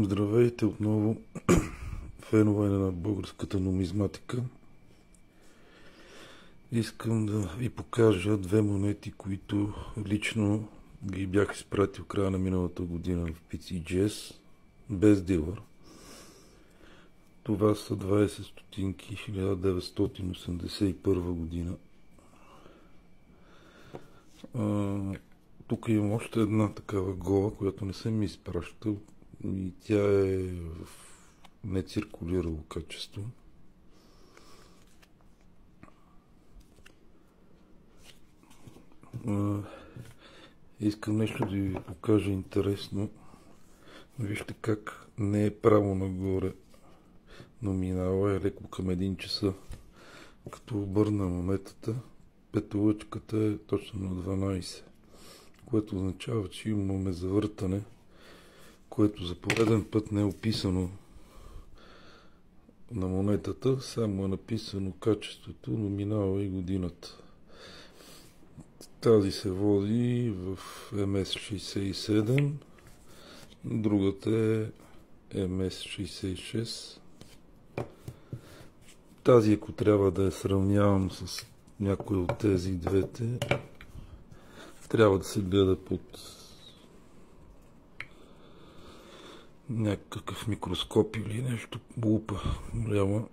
Здравейте отново, фенове на българската нумизматика. Искам да ви покажа две монети, които лично ги бях изпратил в края на миналата година в PCGS, без дилър. Това са 20 стотинки 1981 година. Тук имам още една такава гола, която не съм ми изпращал и тя е в нециркулирало качество. Искам нещо да ви покажа интересно. Вижте как не е право нагоре номинала, е леко към 1 часа. Като обърна монетата, петолъчката е точно на 12, което означава, че имаме завъртане, което за пореден път не е описано на монетата, само е написано качеството, номинала и годината. Тази се води в MS67, другата е MS66. Тази, ако трябва да я сравнявам с някой от тези двете, трябва да се гледа под някакъв микроскоп или нещо, лупа голяма.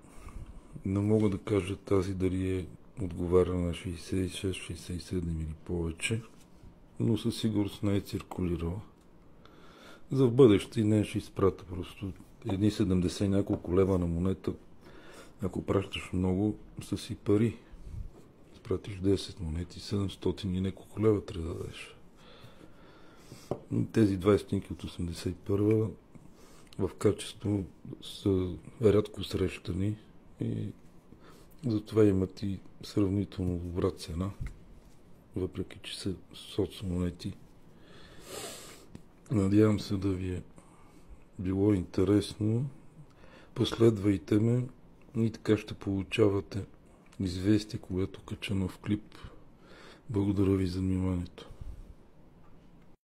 Не мога да кажа тази дали отговаря на 66, 67 или повече, но със сигурност не е циркулирала. За в бъдеще и не ще изпрата просто 1,70 няколко лева на монета. Ако пращаш много, са си пари. Изпратиш 10 монети, 700 и няколко лева трябва да дадеш. Тези 20 стотинки от 81 в качество са рядко срещани и затова имат и сравнително добра цена, въпреки че са соцмонети. Надявам се да ви е било интересно. Последвайте ме и така ще получавате известие, когато кача нов клип. Благодаря ви за вниманието.